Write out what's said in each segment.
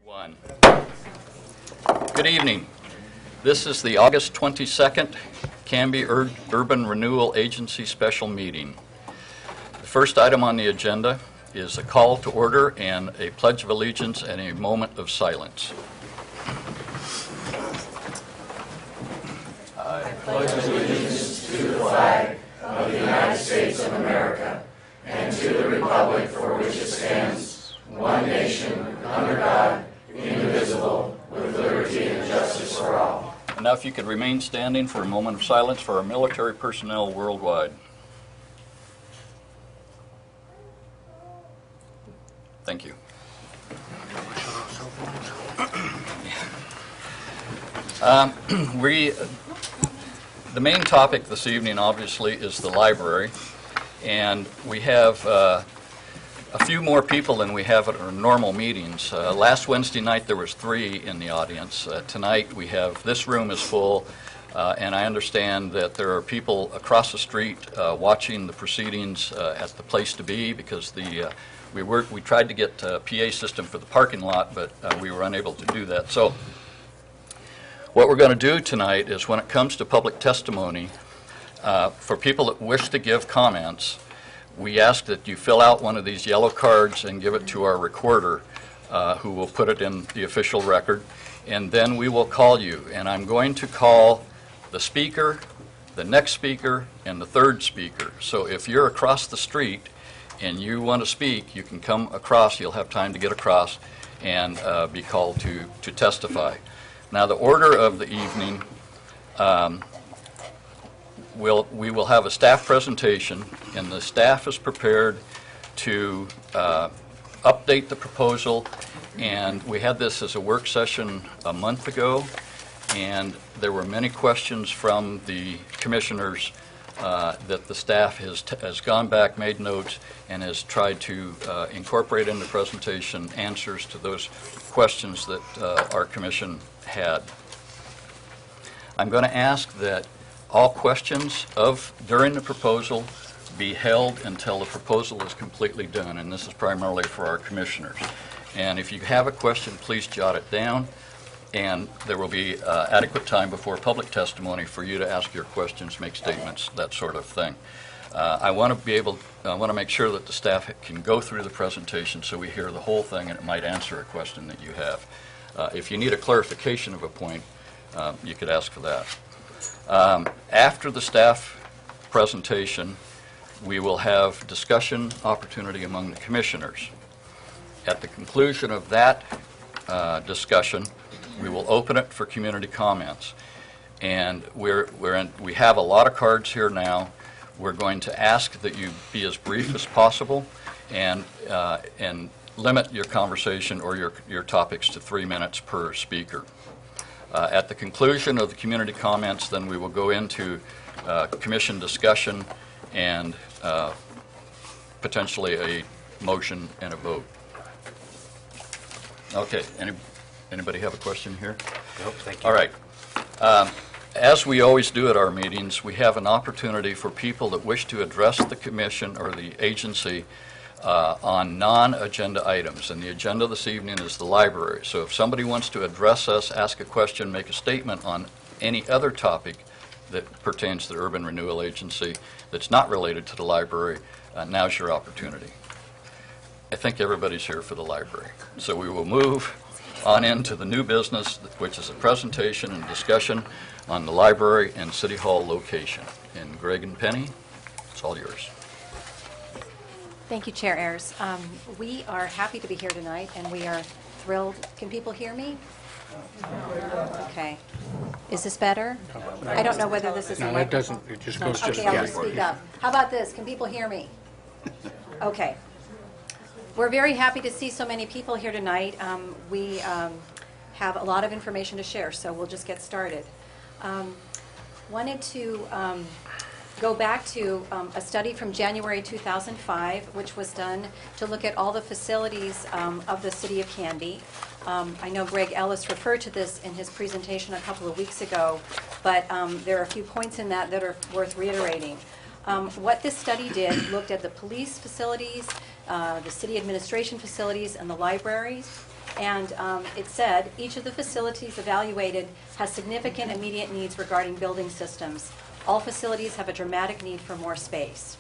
One. Good evening. This is the August 22nd Canby Urban Renewal Agency special meeting. The first item on the agenda is a call to order and a pledge of allegiance and a moment of silence. I pledge allegiance to the flag of the United States of America and to the republic for which it stands, one nation, under God, indivisible, with liberty and justice for all. And now if you could remain standing for a moment of silence for our military personnel worldwide. Thank you. The main topic this evening, obviously, is the library, and we have a few more people than we have at our normal meetings. Last Wednesday night there was 3 in the audience. Tonight we have, this room is full, and I understand that there are people across the street watching the proceedings at the place to be, because we tried to get a PA system for the parking lot, but we were unable to do that. So what we're going to do tonight is, when it comes to public testimony, for people that wish to give comments, we ask that you fill out one of these yellow cards and give it to our recorder, who will put it in the official record, and then we will call you. And I'm going to call the speaker, the next speaker, and the third speaker. So if you're across the street and you want to speak, you can come across. You'll have time to get across and be called to testify. Now, the order of the evening, we will have a staff presentation, and the staff is prepared to update the proposal. And we had this as a work session a month ago, and there were many questions from the commissioners that the staff has gone back, made notes, and has tried to incorporate in the presentation answers to those questions that our commission had. I'm going to ask that all questions during the proposal be held until the proposal is completely done, and this is primarily for our commissioners. And if you have a question, please jot it down, and there will be adequate time before public testimony for you to ask your questions, make statements, that sort of thing. I want to make sure that the staff can go through the presentation so we hear the whole thing, and it might answer a question that you have. If you need a clarification of a point, you could ask for that. After the staff presentation, we will have discussion opportunity among the commissioners. At the conclusion of that discussion, we will open it for community comments. And we have a lot of cards here now. We're going to ask that you be as brief as possible and limit your conversation or your topics to 3 minutes per speaker. At the conclusion of the community comments, then we will go into commission discussion and potentially a motion and a vote. Okay, anybody have a question here? Nope, thank you. All right. As we always do at our meetings, we have an opportunity for people that wish to address the commission or the agency on non-agenda items, and the agenda this evening is the library. So if somebody wants to address us, ask a question, make a statement on any other topic that pertains to the Urban Renewal Agency that's not related to the library, now's your opportunity. I think everybody's here for the library. So we will move on into the new business, which is a presentation and discussion on the library and City Hall location. And Greg and Penny, it's all yours. Thank you, Chair Ayers. We are happy to be here tonight, and we are thrilled. Can people hear me? Okay. Is this better? I don't know whether this is a No, it doesn't. It just goes just Okay, I'll just speak up. How about this? Can people hear me? Okay. We're very happy to see so many people here tonight. We have a lot of information to share, so we'll just get started. Wanted to go back to a study from January 2005, which was done to look at all the facilities of the City of Canby. I know Greg Ellis referred to this in his presentation a couple of weeks ago, but there are a few points in that are worth reiterating. What this study did looked at the police facilities, the city administration facilities, and the libraries. And it said, each of the facilities evaluated has significant immediate needs regarding building systems. All facilities have a dramatic need for more space.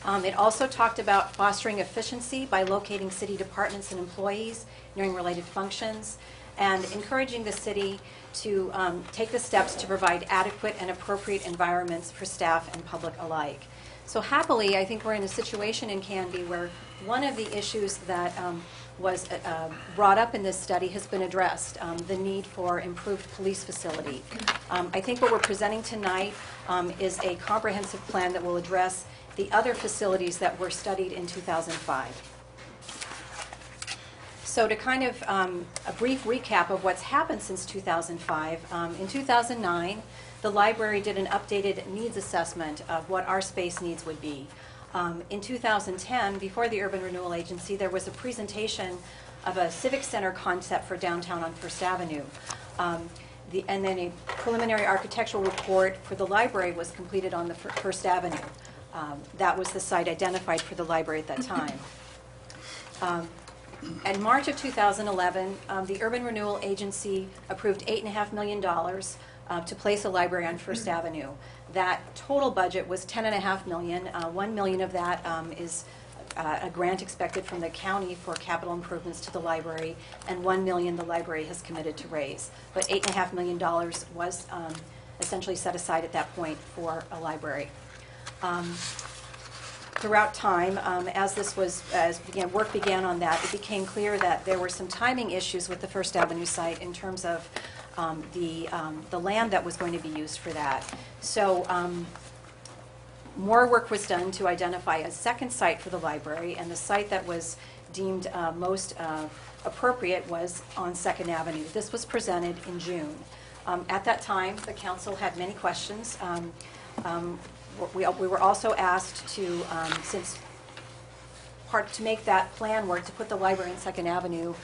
It also talked about fostering efficiency by locating city departments and employees nearing related functions, and encouraging the city to take the steps to provide adequate and appropriate environments for staff and public alike. So happily, I think we're in a situation in Canby where one of the issues that was brought up in this study has been addressed, the need for improved police facility. I think what we're presenting tonight is a comprehensive plan that will address the other facilities that were studied in 2005. So to kind of a brief recap of what's happened since 2005, in 2009, the library did an updated needs assessment of what our space needs would be. In 2010, before the Urban Renewal Agency, there was a presentation of a civic center concept for downtown on First Avenue. And then a preliminary architectural report for the library was completed on the First Avenue. That was the site identified for the library at that time. In March of 2011, the Urban Renewal Agency approved $8.5 million to place a library on First Avenue. That total budget was $10.5 million. $1 million of that is a grant expected from the county for capital improvements to the library, and $1 million the library has committed to raise. But $8.5 million was essentially set aside at that point for a library. Throughout time, work began on that, it became clear that there were some timing issues with the First Avenue site in terms of the land that was going to be used for that. So more work was done to identify a second site for the library, and the site that was deemed most appropriate was on 2nd Avenue. This was presented in June. At that time, the council had many questions. We were also asked to, to make that plan work, to put the library on 2nd Avenue,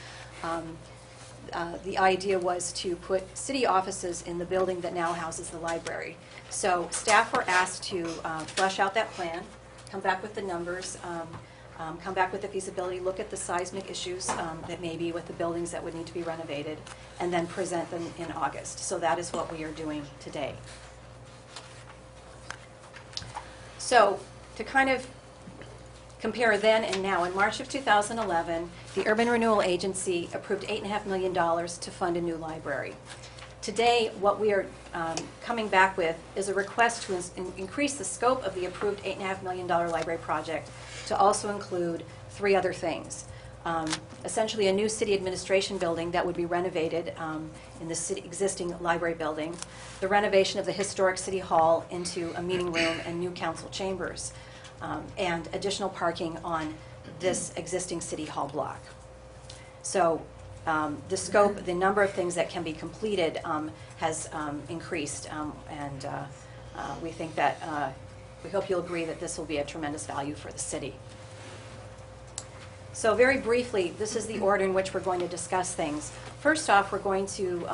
the idea was to put city offices in the building that now houses the library. So staff were asked to flesh out that plan, come back with the numbers, come back with the feasibility, look at the seismic issues that may be with the buildings that would need to be renovated, and then present them in August. So that is what we are doing today. So to kind of compare then and now, in March of 2011, the Urban Renewal Agency approved $8.5 million to fund a new library. Today, what we are coming back with is a request to increase the scope of the approved $8.5 million library project to also include 3 other things. Essentially a new city administration building that would be renovated in the existing library building, the renovation of the historic city hall into a meeting room and new council chambers, and additional parking on this existing city hall block. So the scope, the number of things that can be completed has increased, and we think that, we hope you'll agree that this will be a tremendous value for the city. So very briefly, this is the order in which we're going to discuss things. First off, we're going to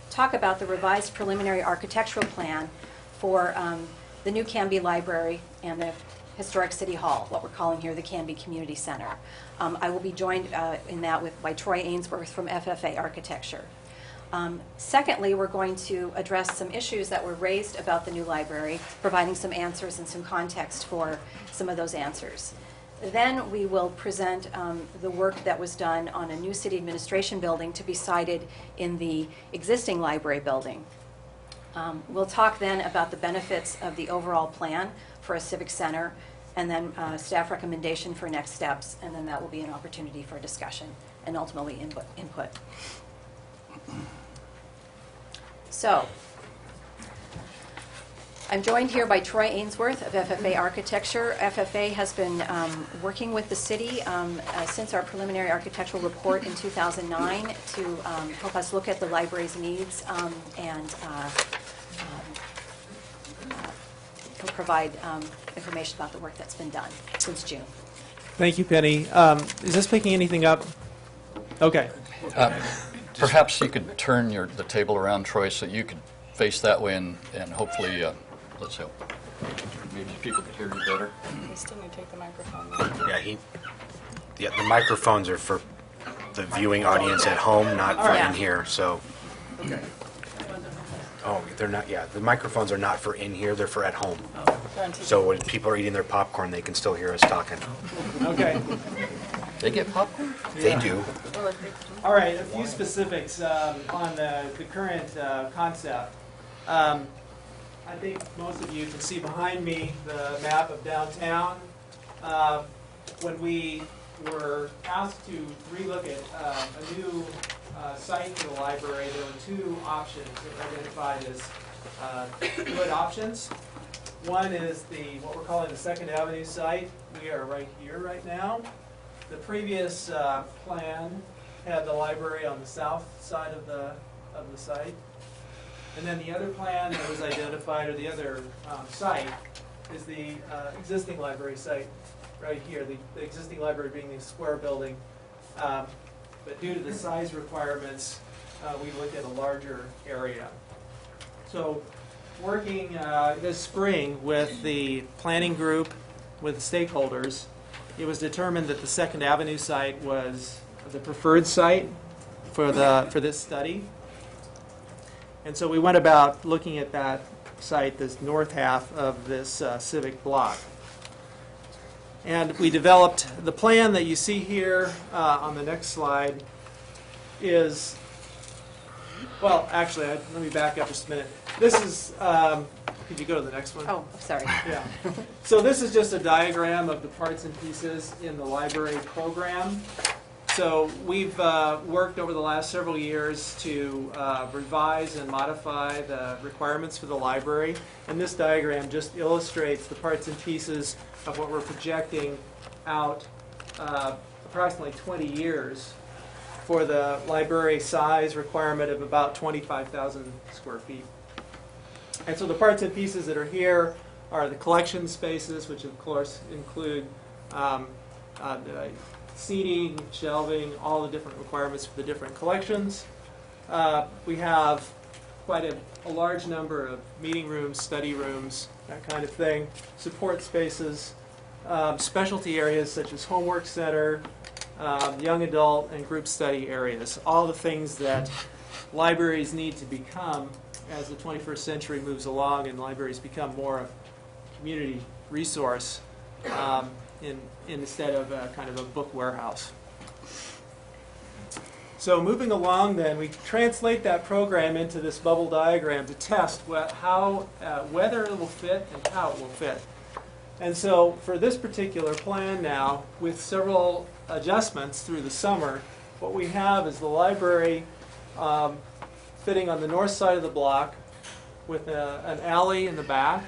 talk about the revised preliminary architectural plan for the new Canby Library and the Historic City Hall, what we're calling here the Canby Community Center. I will be joined in that by Troy Ainsworth from FFA Architecture. Secondly, we're going to address some issues that were raised about the new library, providing some answers and some context for some of those answers. Then we will present the work that was done on a new city administration building to be sited in the existing library building. We'll talk then about the benefits of the overall plan for a civic center, and then staff recommendation for next steps, and then that will be an opportunity for discussion and ultimately input. So, I'm joined here by Troy Ainsworth of FFA Architecture. FFA has been working with the city since our preliminary architectural report in 2009 to help us look at the library's needs and provide information about the work that's been done since June. Thank you, Penny. Is this picking anything up? Okay. Perhaps you could turn the table around, Troy, so you could face that way, and hopefully, let's hope. Maybe people could hear you better. We still need to take the microphone. Yeah, the microphones are for the viewing audience at home, not for right. in here, so. Okay. Oh, they're not, yeah, the microphones are not for in here, they're for at home. So when people are eating their popcorn, they can still hear us talking. Okay. They get popcorn? They do. All right, a few specifics on the current concept. I think most of you can see behind me the map of downtown. When we were asked to relook at a new site for the library, there were two options that were identified as good options. One is what we're calling the Second Avenue site. We are right here right now. The previous plan had the library on the south side of the site. And then the other plan that was identified, or the other site, is the existing library site right here, the existing library being the square building. But due to the size requirements, we looked at a larger area. So working this spring with the planning group, with the stakeholders, it was determined that the Second Avenue site was the preferred site for this study. And so we went about looking at that site, this north half of this civic block. And we developed the plan that you see here on the next slide is, well, actually, let me back up just a minute. This is, could you go to the next one? Oh, sorry. Yeah. So this is just a diagram of the parts and pieces in the library program. So we've worked over the last several years to revise and modify the requirements for the library. And this diagram just illustrates the parts and pieces of what we're projecting out approximately 20 years for the library size requirement of about 25,000 square feet. And so the parts and pieces that are here are the collection spaces, which of course include the seating, shelving, all the different requirements for the different collections. We have quite a large number of meeting rooms, study rooms, that kind of thing, support spaces, specialty areas such as homework center, young adult and group study areas, all the things that libraries need to become as the 21st century moves along and libraries become more of a community resource instead of a kind of a book warehouse. So moving along then, we translate that program into this bubble diagram to test whether it will fit and how it will fit. And so for this particular plan now, with several adjustments through the summer, what we have is the library fitting on the north side of the block with an alley in the back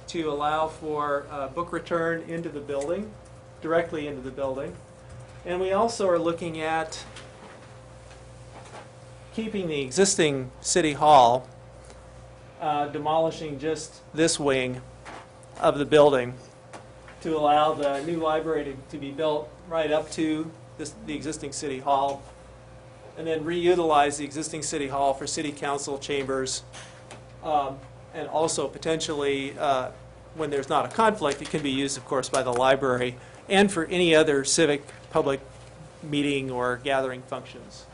to allow for book return into the building, directly into the building. And we also are looking at keeping the existing City Hall, demolishing just this wing of the building to allow the new library to be built right up to the existing City Hall, and then reutilize the existing City Hall for City Council chambers, and also potentially, when there's not a conflict, it can be used, of course, by the library and for any other civic public meeting or gathering functions.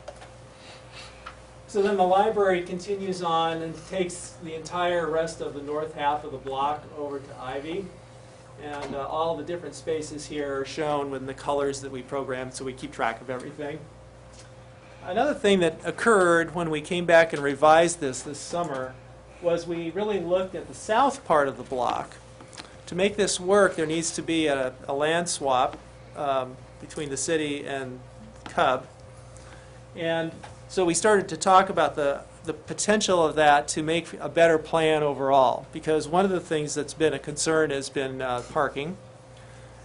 So then the library continues on and takes the entire rest of the north half of the block over to Ivy. And all the different spaces here are shown with the colors that we programmed, so we keep track of everything. Another thing that occurred when we came back and revised this summer was we really looked at the south part of the block. To make this work, there needs to be a land swap between the city and Cub. And so we started to talk about the potential of that to make a better plan overall, because one of the things that's been a concern has been parking.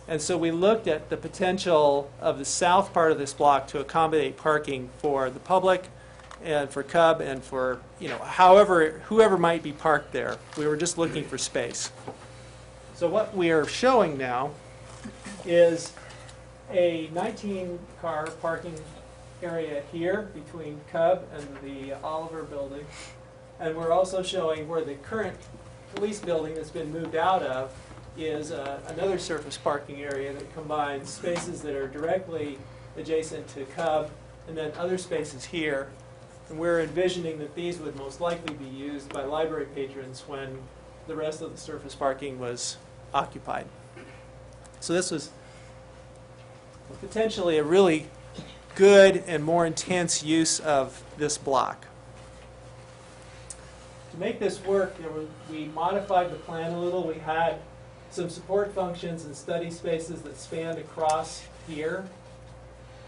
And so we looked at the potential of the south part of this block to accommodate parking for the public and for Cub and for, whoever might be parked there. We were just looking for space. So what we are showing now is a 19-car parking area here between Cub and the Oliver building. And we're also showing where the current police building that's been moved out of is another surface parking area that combines spaces that are directly adjacent to Cub and then other spaces here. And we're envisioning that these would most likely be used by library patrons when the rest of the surface parking was occupied. So this was potentially a really good and more intense use of this block. To make this work, we modified the plan a little. We had some support functions and study spaces that spanned across here.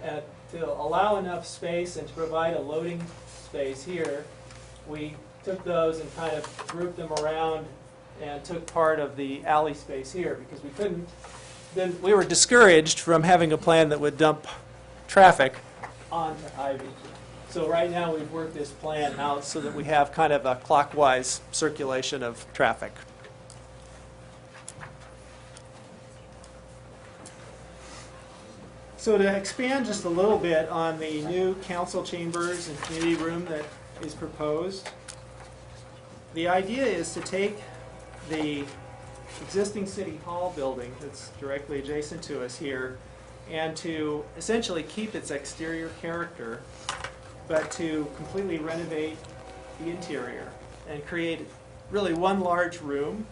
And to allow enough space and to provide a loading space here, we took those and kind of grouped them around and took part of the alley space here because we couldn't. Then we were discouraged from having a plan that would dump traffic onto Ivy. So right now we've worked this plan out so that we have kind of a clockwise circulation of traffic. So to expand just a little bit on the new council chambers and community room that is proposed, the idea is to take the existing City Hall building that's directly adjacent to us here and to essentially keep its exterior character, but to completely renovate the interior and create really one large room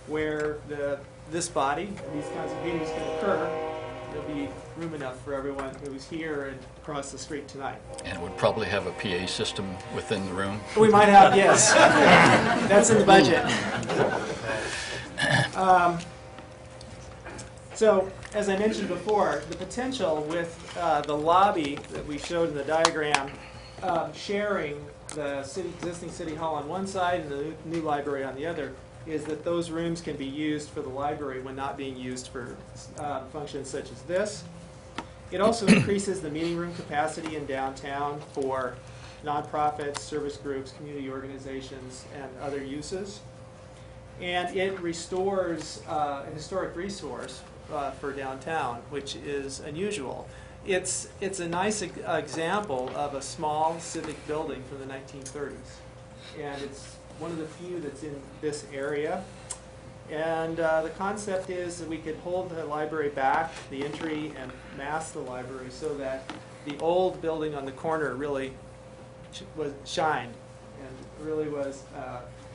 where this body, these kinds of meetings can occur. There'll be room enough for everyone who's here and across the street tonight. And would probably have a PA system within the room. We might have, yes. That's in the budget. So, as I mentioned before, the potential with the lobby that we showed in the diagram, sharing the existing City Hall on one side and the new library on the other, is that those rooms can be used for the library when not being used for functions such as this. It also increases the meeting room capacity in downtown for nonprofits, service groups, community organizations, and other uses. And it restores a historic resource for downtown, which is unusual. It's a nice example of a small civic building from the 1930s. And it's one of the few that's in this area. And the concept is that we could hold the library back, the entry, and mask the library so that the old building on the corner really shined and really was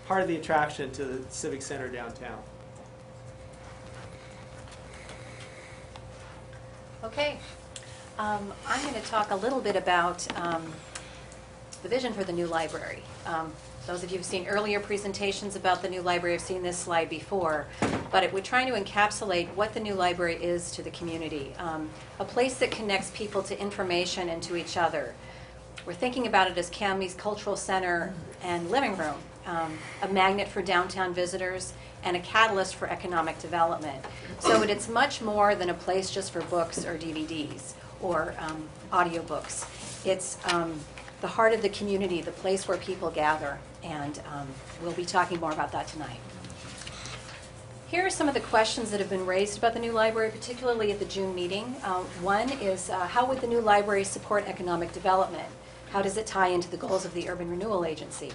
part of the attraction to the Civic Center downtown. Okay. I'm going to talk a little bit about the vision for the new library. Those of you who've seen earlier presentations about the new library have seen this slide before, but we're trying to encapsulate what the new library is to the community, a place that connects people to information and to each other. We're thinking about it as Cammie's cultural center and living room, a magnet for downtown visitors, and a catalyst for economic development. So it's much more than a place just for books or DVDs or audiobooks. It's the heart of the community, the place where people gather, and we'll be talking more about that tonight. Here are some of the questions that have been raised about the new library, particularly at the June meeting. One is, how would the new library support economic development? How does it tie into the goals of the Urban Renewal Agency?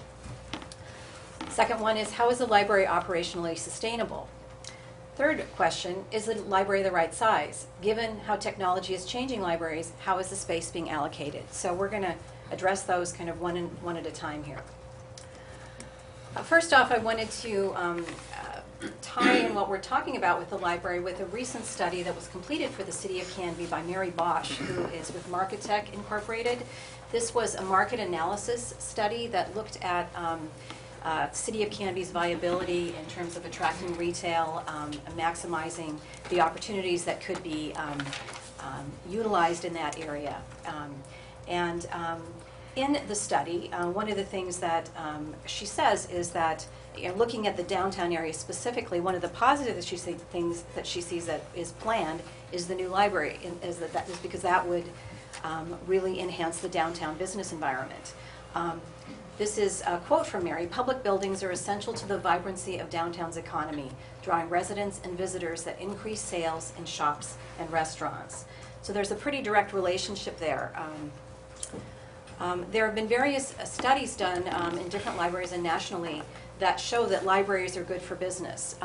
Second one is, how is the library operationally sustainable? Third question, is the library the right size? Given how technology is changing libraries, how is the space being allocated? So we're going to address those kind of one at a time here. First off, I wanted to tie in what we're talking about with the library with a recent study that was completed for the City of Canby by Mary Bosch, who is with Marketech Incorporated. This was a market analysis study that looked at City of Canby's viability in terms of attracting retail, maximizing the opportunities that could be utilized in that area. In the study, one of the things that she says is that, looking at the downtown area specifically, one of the positive things that she sees that is planned is the new library, is because that would really enhance the downtown business environment. This is a quote from Mary: "Public buildings are essential to the vibrancy of downtown's economy, drawing residents and visitors that increase sales in shops and restaurants." So there's a pretty direct relationship there. There have been various studies done in different libraries and nationally that show that libraries are good for business.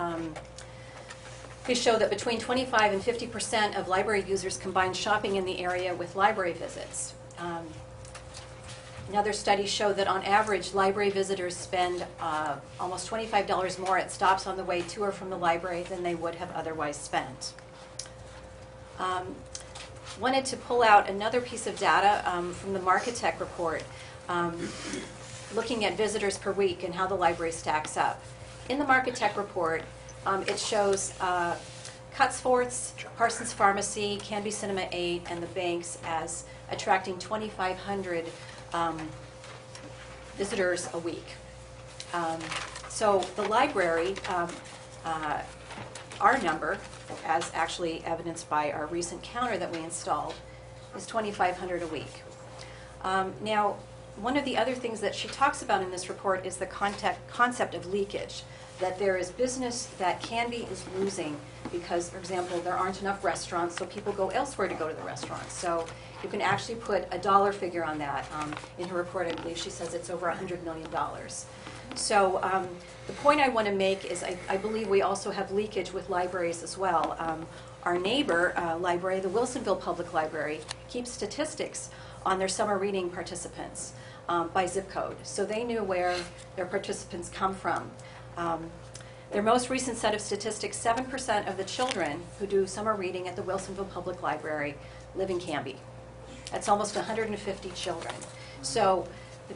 They show that between 25 and 50% of library users combine shopping in the area with library visits. Another study showed that on average, library visitors spend almost $25 more at stops on the way to or from the library than they would have otherwise spent. Wanted to pull out another piece of data from the Marketech report, looking at visitors per week and how the library stacks up. In the Marketech report, it shows Cutsforth's, Parsons Pharmacy, Canby Cinema 8, and the banks as attracting 2,500 visitors a week. So the library, our number, as actually evidenced by our recent counter that we installed, is 2,500 a week. Now, one of the other things that she talks about in this report is the concept of leakage, that there is business that Canby is losing because, for example, there aren't enough restaurants, so people go elsewhere to go to the restaurants. So you can actually put a dollar figure on that. In her report, I believe she says it's over $100 million. So the point I want to make is I believe we also have leakage with libraries as well. Our neighbor library, the Wilsonville Public Library, keeps statistics on their summer reading participants by zip code. So they knew where their participants come from. Their most recent set of statistics, 7% of the children who do summer reading at the Wilsonville Public Library live in Canby. That's almost 150 children. So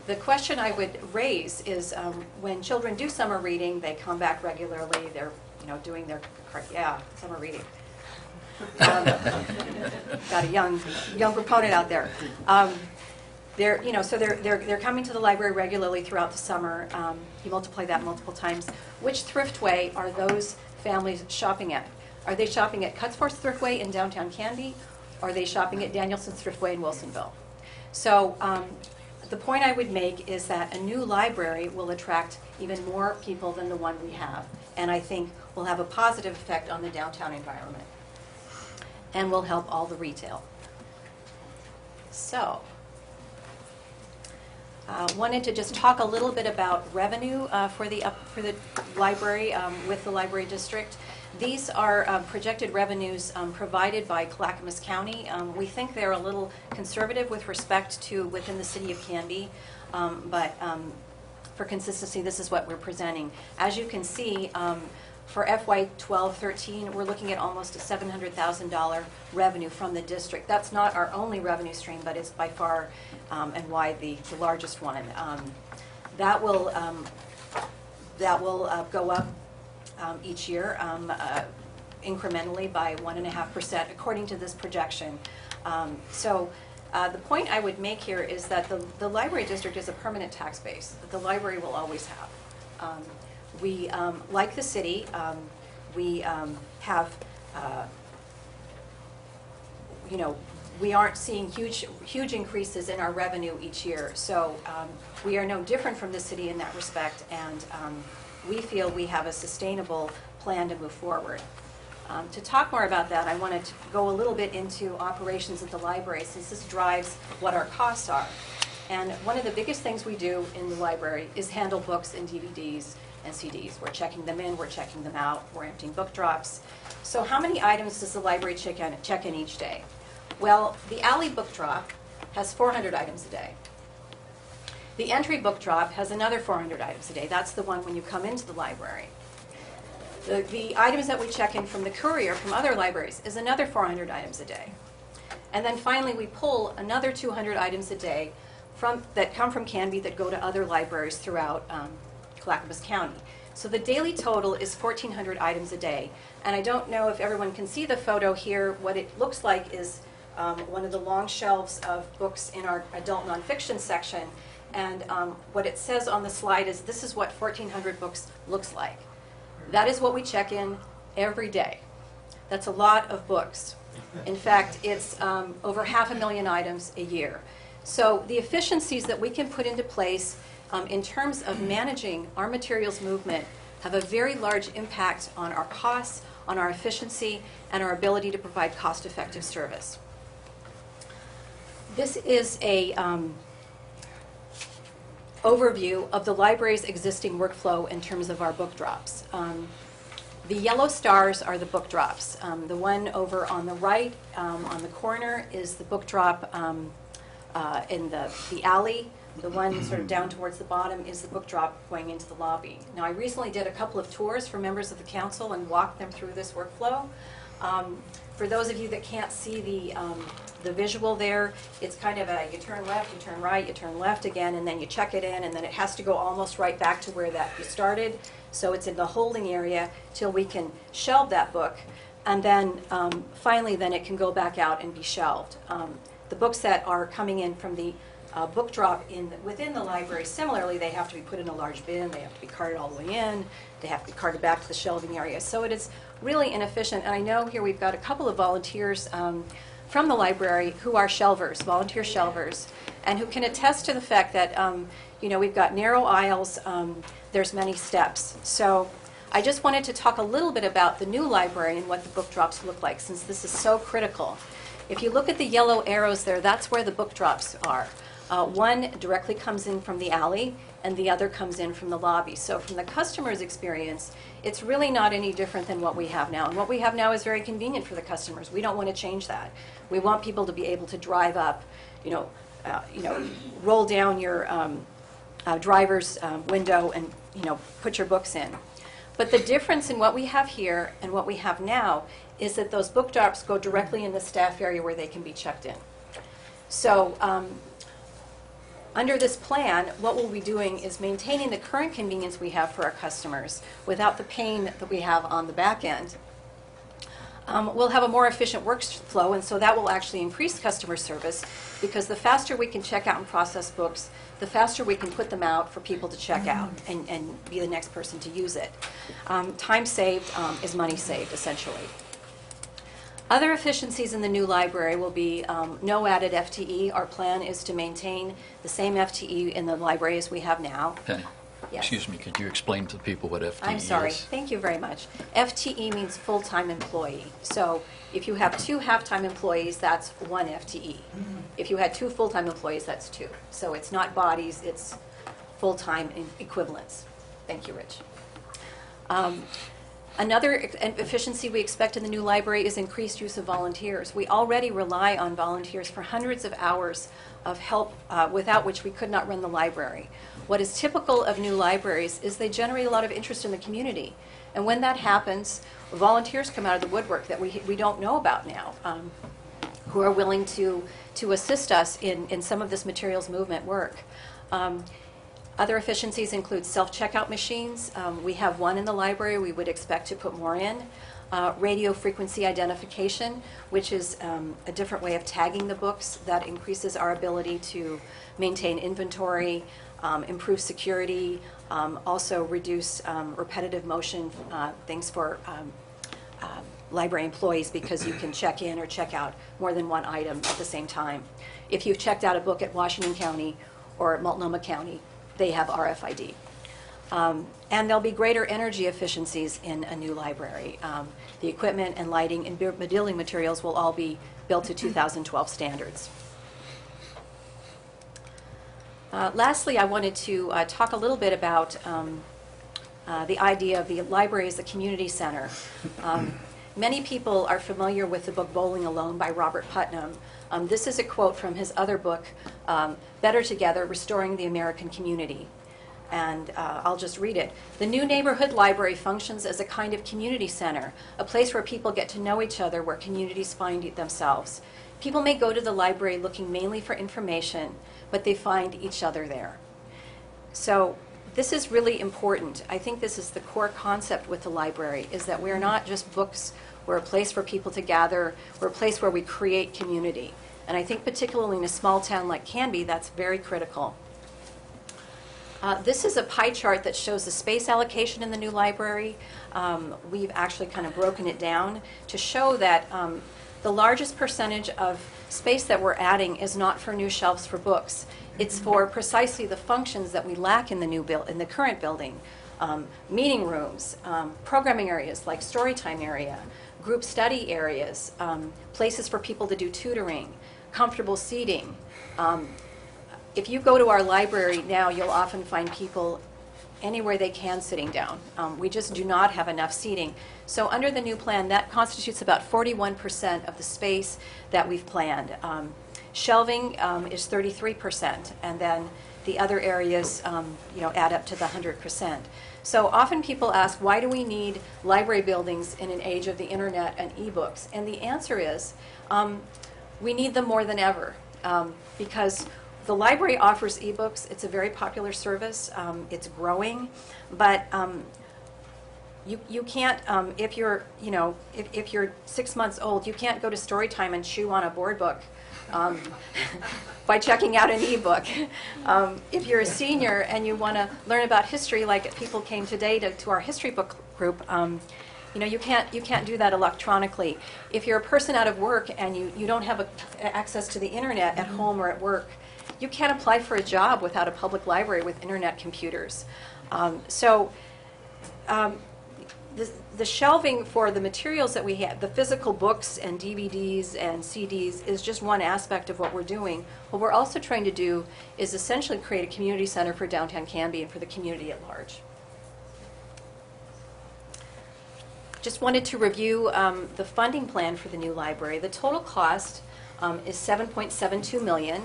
the question I would raise is when children do summer reading, they come back regularly, they're doing their, summer reading. Got a young proponent out there. They're coming to the library regularly throughout the summer. You multiply that multiple times. Which Thriftway are those families shopping at? Are they shopping at Cutsforth Thriftway in downtown Canby? Or are they shopping at Danielson's Thriftway in Wilsonville? So the point I would make is that a new library will attract even more people than the one we have, and I think will have a positive effect on the downtown environment and will help all the retail. So wanted to just talk a little bit about revenue for the library with the library district. These are projected revenues provided by Clackamas County. We think they're a little conservative with respect to within the city of Canby, but for consistency, this is what we're presenting. As you can see, for FY 12-13, we're looking at almost a $700,000 revenue from the district. That's not our only revenue stream, but it's by far and wide the largest one. That will go up each year incrementally by 1.5% according to this projection. The point I would make here is that the library district is a permanent tax base that the library will always have. We, like the city, we have, we aren't seeing huge increases in our revenue each year. So we are no different from the city in that respect, and we feel we have a sustainable plan to move forward. To talk more about that, I wanted to go a little bit into operations at the library, since this drives what our costs are. And one of the biggest things we do in the library is handle books and DVDs and CDs. We're checking them in, we're checking them out, we're emptying book drops. So how many items does the library check in each day? Well, the alley book drop has 400 items a day. The entry book drop has another 400 items a day. That's the one when you come into the library. The items that we check in from the courier from other libraries is another 400 items a day. And then finally we pull another 200 items a day that come from Canby that go to other libraries throughout Clackamas County. So the daily total is 1,400 items a day. And I don't know if everyone can see the photo here. What it looks like is one of the long shelves of books in our adult nonfiction section. And what it says on the slide is this is what 1,400 books looks like. That is what we check in every day. That's a lot of books. In fact, it's over 500,000 items a year. So the efficiencies that we can put into place in terms of managing our materials movement have a very large impact on our costs, on our efficiency, and our ability to provide cost-effective service. This is a overview of the library's existing workflow in terms of our book drops. The yellow stars are the book drops. The one over on the right, on the corner, is the book drop in the alley. The one sort of down towards the bottom is the book drop going into the lobby. Now, I recently did a couple of tours for members of the council and walked them through this workflow. For those of you that can't see the visual there, it's kind of a, you turn left, you turn right, you turn left again, and then you check it in, and then it has to go almost right back to where that you started. So it's in the holding area till we can shelve that book. And then finally, then it can go back out and be shelved. The books that are coming in from the book drop within the library, similarly, they have to be put in a large bin, they have to be carted all the way in, they have to be carted back to the shelving area. So it is really inefficient. And I know here we've got a couple of volunteers from the library who are shelvers, volunteer shelvers, and who can attest to the fact that we've got narrow aisles, there's many steps. So I just wanted to talk a little bit about the new library and what the book drops look like, since this is so critical. If you look at the yellow arrows there, that's where the book drops are. One directly comes in from the alley, and the other comes in from the lobby. So from the customer's experience, it's really not any different than what we have now. And what we have now is very convenient for the customers. We don't want to change that. We want people to be able to drive up, roll down your driver's window and, put your books in. But the difference in what we have here and what we have now is that those book drops go directly in the staff area where they can be checked in. So under this plan, what we'll be doing is maintaining the current convenience we have for our customers without the pain that we have on the back end. We'll have a more efficient workflow, and so that will actually increase customer service, because the faster we can check out and process books, the faster we can put them out for people to check out and be the next person to use it. Time saved is money saved, essentially. Other efficiencies in the new library will be no added FTE. Our plan is to maintain the same FTE in the library as we have now. Penny, Yes. excuse me, could you explain to the people what FTE is? I'm sorry. Thank you very much. FTE means full-time employee. So if you have 2 half-time employees, that's 1 FTE. If you had 2 full-time employees, that's 2. So it's not bodies, it's full-time equivalents. Thank you, Rich. Another efficiency we expect in the new library is increased use of volunteers. We already rely on volunteers for hundreds of hours of help without which we could not run the library. What is typical of new libraries is they generate a lot of interest in the community. And when that happens, volunteers come out of the woodwork that we don't know about now, who are willing to assist us in some of this materials movement work. Other efficiencies include self-checkout machines. We have 1 in the library. We would expect to put more in. Radio frequency identification, which is a different way of tagging the books that increases our ability to maintain inventory, improve security, also reduce repetitive motion things for library employees, because you can check in or check out more than 1 item at the same time. If you've checked out a book at Washington County or Multnomah County, they have RFID. And there'll be greater energy efficiencies in a new library. The equipment and lighting and building materials will all be built to 2012 standards. Lastly, I wanted to talk a little bit about the idea of the library as a community center. Many people are familiar with the book Bowling Alone by Robert Putnam. This is a quote from his other book, Better Together, Restoring the American Community. And I'll just read it. The new neighborhood library functions as a kind of community center, a place where people get to know each other, where communities find themselves. People may go to the library looking mainly for information, but they find each other there. So this is really important. I think this is the core concept with the library, is that we're not just books. We're a place for people to gather. We're a place where we create community. And I think particularly in a small town like Canby, that's very critical. This is a pie chart that shows the space allocation in the new library. We've actually kind of broken it down to show that the largest percentage of space that we're adding is not for new shelves for books. It's for precisely the functions that we lack in the current building. Meeting rooms, programming areas like storytime area, group study areas, places for people to do tutoring, comfortable seating. If you go to our library now, you'll often find people anywhere they can sitting down. We just do not have enough seating. So under the new plan, that constitutes about 41% of the space that we've planned. Shelving is 33%, and then the other areas add up to the 100%. So often people ask, why do we need library buildings in an age of the internet and ebooks? And the answer is, we need them more than ever, because the library offers ebooks. It's a very popular service. It's growing, but you can't, if you're 6 months old, you can't go to story time and chew on a board book by checking out an ebook. If you're a senior and you want to learn about history, like people came today to our history book group, you can't do that electronically. If you're a person out of work and you don't have access to the internet at home or at work, you can't apply for a job without a public library with internet computers. The shelving for the materials that we have, the physical books and DVDs and CDs, is just one aspect of what we're doing. What we're also trying to do is essentially create a community center for downtown Canby and for the community at large. Just wanted to review the funding plan for the new library. The total cost is $7.72 million.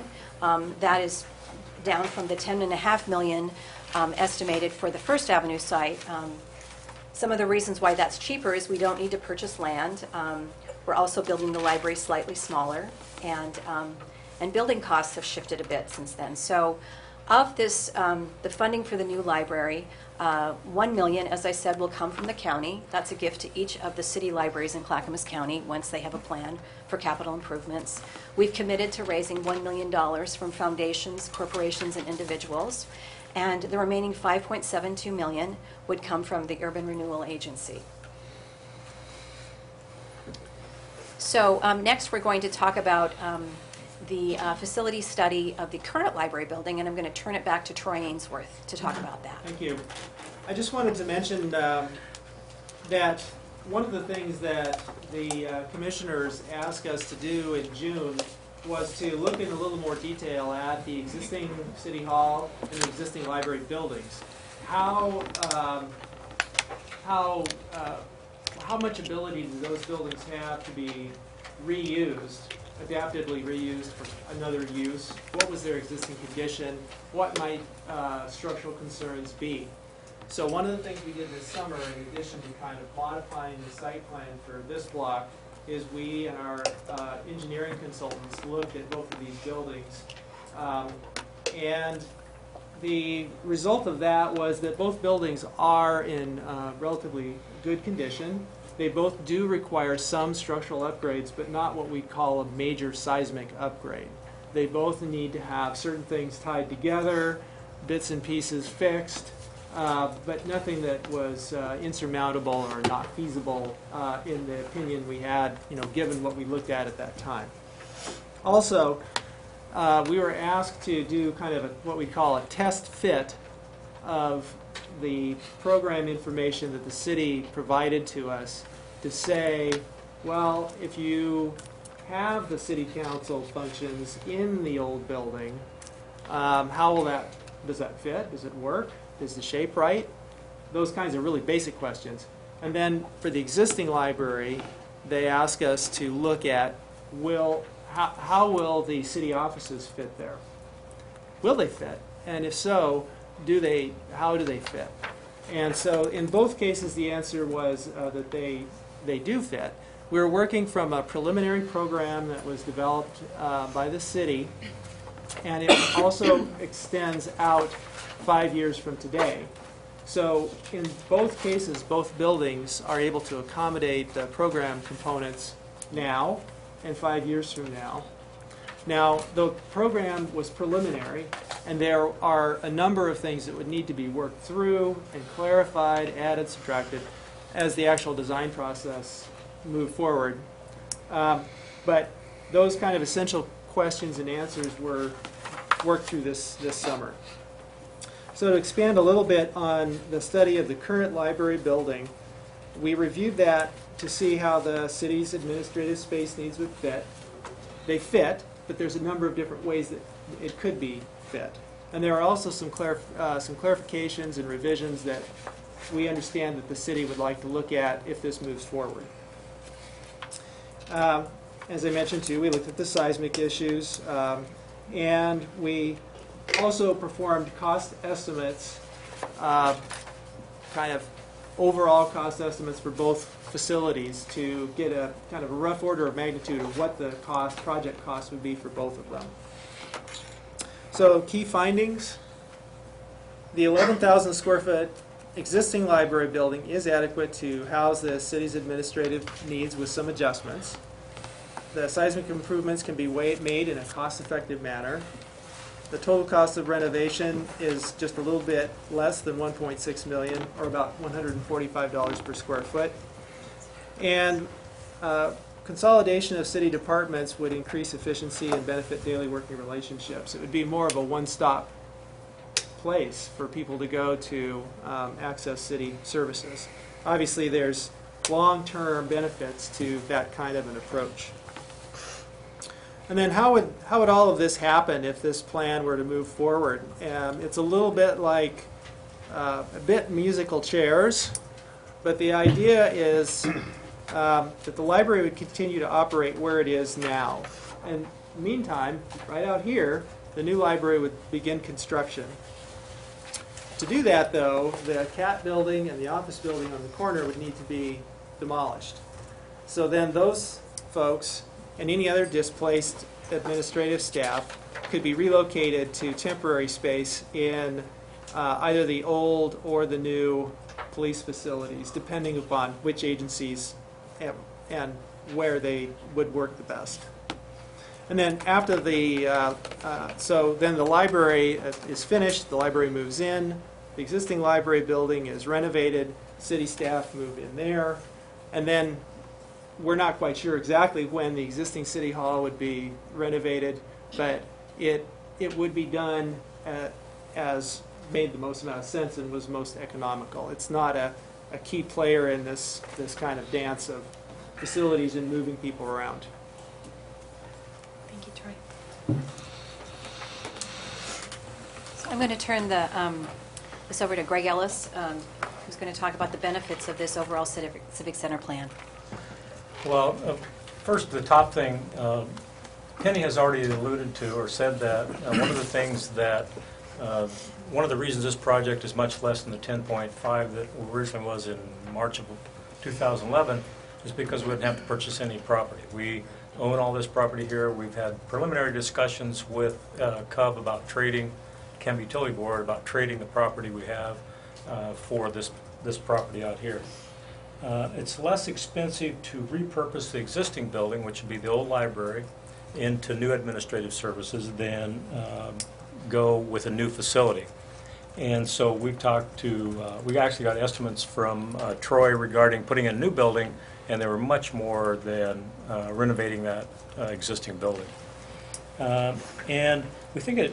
That is down from the $10.5 million estimated for the First Avenue site. Some of the reasons why that's cheaper is we don't need to purchase land. We're also building the library slightly smaller, and building costs have shifted a bit since then. So of this, the funding for the new library, $1 million, as I said, will come from the county. That's a gift to each of the city libraries in Clackamas County once they have a plan for capital improvements. We've committed to raising $1 million from foundations, corporations, and individuals. And the remaining $5.72 million would come from the Urban Renewal Agency. So next we're going to talk about the facility study of the current library building, and I'm going to turn it back to Troy Ainsworth to talk about that. Thank you. I just wanted to mention that one of the things that the commissioners asked us to do in June was to look in a little more detail at the existing City Hall and the existing library buildings. How much ability do those buildings have to be reused, adaptively reused for another use? What was their existing condition? What might structural concerns be? So one of the things we did this summer, in addition to kind of modifying the site plan for this block, is we and our engineering consultants looked at both of these buildings. And the result of that was that both buildings are in relatively good condition. They both do require some structural upgrades, but not what we call a major seismic upgrade. They both need to have certain things tied together, bits and pieces fixed, but nothing that was insurmountable or not feasible in the opinion we had, given what we looked at that time. Also, we were asked to do kind of what we call a test fit of the program information that the city provided to us to say, well, if you have the city council functions in the old building, does that fit? Does it work? Is the shape right? Those kinds of really basic questions. And then for the existing library, they ask us to look at how will the city offices fit there? Will they fit? And if so, how do they fit? And so in both cases, the answer was that they do fit. We're working from a preliminary program that was developed by the city, and it also extends out 5 years from today. So in both cases, both buildings are able to accommodate the program components now and 5 years from now. Now, the program was preliminary, and there are a number of things that would need to be worked through and clarified, added, subtracted, as the actual design process moved forward. But those kind of essential questions and answers were worked through this summer. So to expand a little bit on the study of the current library building, we reviewed that to see how the city's administrative space needs would fit. They fit, but there's a number of different ways that it could be fit. And there are also some clarifications and revisions that we understand that the city would like to look at if this moves forward. as I mentioned too, we looked at the seismic issues, and we also performed cost estimates, kind of overall cost estimates for both facilities to get a kind of a rough order of magnitude of what the project cost would be for both of them. So key findings: the 11,000 square foot existing library building is adequate to house the city's administrative needs with some adjustments. The seismic improvements can be made in a cost-effective manner. The total cost of renovation is just a little bit less than $1.6 million, or about $145 per square foot. And consolidation of city departments would increase efficiency and benefit daily working relationships. It would be more of a one-stop place for people to go to access city services. Obviously, there's long-term benefits to that kind of an approach. And then how would all of this happen if this plan were to move forward? It's a little bit like a bit musical chairs, but the idea is that the library would continue to operate where it is now. And meantime, right out here, the new library would begin construction. To do that, though, the CAT building and the office building on the corner would need to be demolished. So then those folks and any other displaced administrative staff could be relocated to temporary space in either the old or the new police facilities, depending upon which agencies and where they would work the best. And then after so then the library is finished, the library moves in, the existing library building is renovated, city staff move in there, and then we're not quite sure exactly when the existing city hall would be renovated, but it would be done as made the most amount of sense and was most economical. It's not a key player in this kind of dance of facilities and moving people around. Thank you, Troy. So I'm going to turn this over to Greg Ellis, who's going to talk about the benefits of this overall civic center plan. Well, first, the top thing, Penny has already alluded to or said that one of the things that, one of the reasons this project is much less than the 10.5 that originally was in March of 2011 is because we didn't have to purchase any property. We own all this property here. We've had preliminary discussions with CUB about trading, Canby Utility Board about trading the property we have for this property out here. It's less expensive to repurpose the existing building, which would be the old library, into new administrative services than go with a new facility. And so we've talked to, we actually got estimates from Troy regarding putting in a new building, and they were much more than renovating that existing building. And we think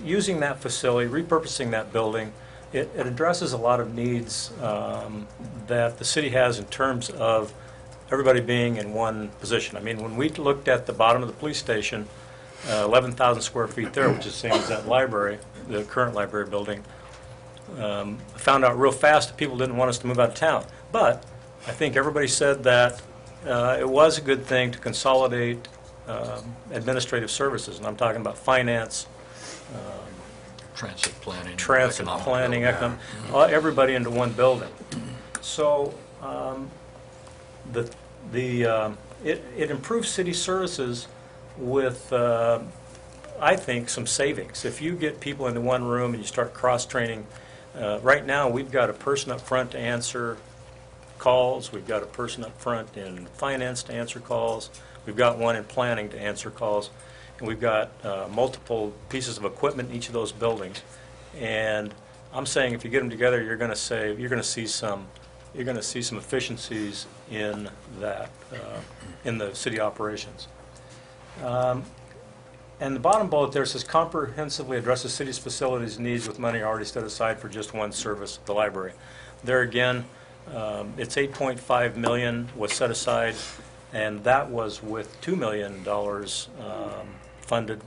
using that facility, repurposing that building, it addresses a lot of needs that the city has in terms of everybody being in one position. I mean, when we looked at the bottom of the police station, 11,000 square feet there, which is the same as that library, the current library building, I found out real fast that people didn't want us to move out of town. But I think everybody said that it was a good thing to consolidate administrative services, and I'm talking about finance, Transit planning, everybody into one building. So it improves city services with, I think, some savings. If you get people into one room and you start cross-training, right now we've got a person up front to answer calls, we've got a person up front in finance to answer calls, we've got one in planning to answer calls, and we've got multiple pieces of equipment in each of those buildings. And I'm saying if you get them together, you're going to see some efficiencies in that in the city operations. And the bottom bullet there says comprehensively addresses city's facilities needs with money already set aside for just one service, the library. There again, it's $8.5 million was set aside, and that was with $2 million funded,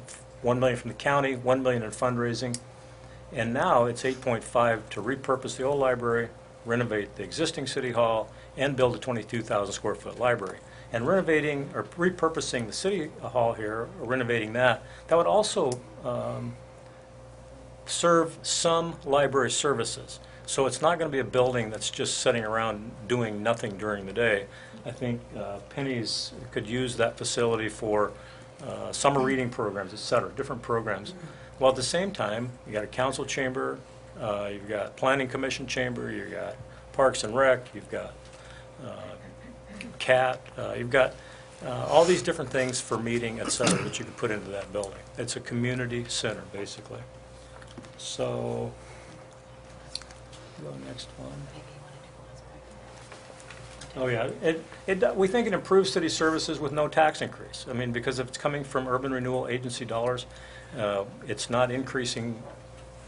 $1 million from the county, $1 million in fundraising, and now it's $8.5 to repurpose the old library, renovate the existing city hall, and build a 22,000 square foot library. And renovating or repurposing the city hall here, or renovating that, that would also serve some library services. So it's not going to be a building that's just sitting around doing nothing during the day. I think Penny's could use that facility for summer reading programs, et cetera, different programs. While at the same time, you got a council chamber, you've got planning commission chamber, you've got parks and rec, you've got CAT, you've got all these different things for meeting, et cetera, that you can put into that building. It's a community center, basically. So, go next one. Oh, yeah. We think it improves city services with no tax increase. I mean, because if it's coming from urban renewal agency dollars, it's not increasing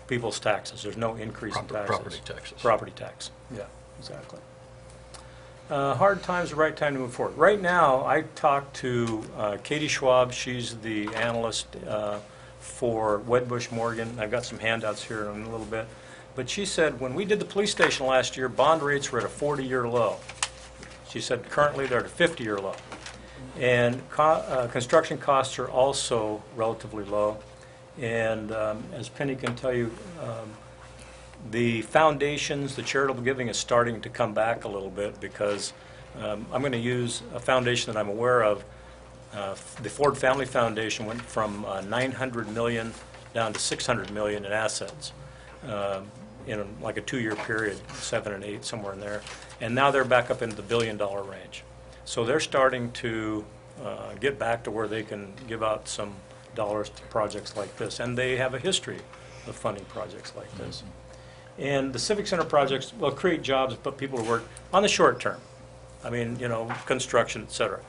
people's taxes. There's no increase in taxes. Property taxes. Property tax, yeah, exactly. Hard times, the right time to move forward. Right now, I talked to Katie Schwab. She's the analyst for Wedbush Morgan. I've got some handouts here in a little bit. But she said when we did the police station last year, bond rates were at a 40-year low. She said currently they're at a 50-year low. And construction costs are also relatively low. And as Penny can tell you, the foundations, the charitable giving is starting to come back a little bit because I'm going to use a foundation that I'm aware of. The Ford Family Foundation went from $900 million down to $600 million in assets in like a 2-year period, 7 and 8, somewhere in there. And now they're back up into the $1 billion range. So they're starting to get back to where they can give out some dollars to projects like this. And they have a history of funding projects like this. And the Civic Center projects will create jobs, put people to work on the short term. I mean, you know, construction, et cetera.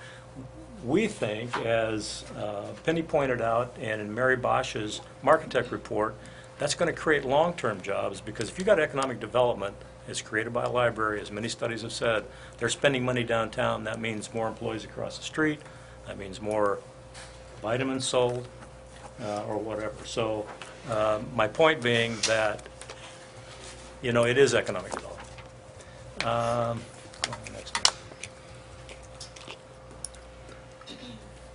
We think, as Penny pointed out, and in Mary Bosch's Marketech report, that's going to create long-term jobs because if you've got economic development, it's created by a library, as many studies have said, they're spending money downtown. That means more employees across the street. That means more vitamins sold or whatever. So my point being that, you know, it is economic development. Go on to the next one.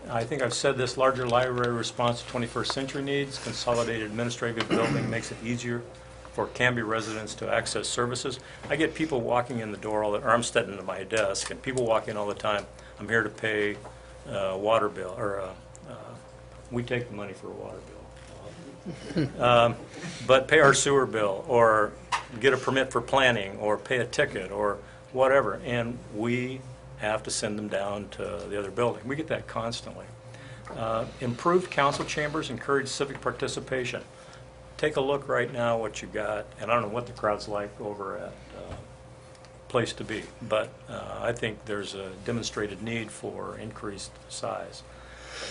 I think I've said this, larger library response to 21st century needs, consolidated administrative building makes it easier for Canby residents to access services. I get people walking in the door, or I'm standing at my desk, and people walk in all the time. I'm here to pay water bill, or we take the money for a water bill. But pay our sewer bill, or get a permit for planning, or pay a ticket, or whatever. And we have to send them down to the other building. We get that constantly. Improved council chambers encourage civic participation. Take a look right now what you got, and I don't know what the crowd's like over at Place to Be, but I think there's a demonstrated need for increased size.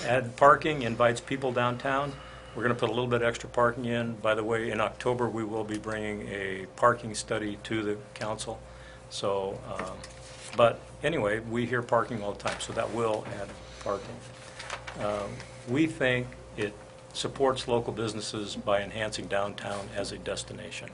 Add parking, invites people downtown. We're going to put a little bit extra parking in. By the way, in October we will be bringing a parking study to the council. So, but anyway, we hear parking all the time, so that will add parking. We think it supports local businesses by enhancing downtown as a destination.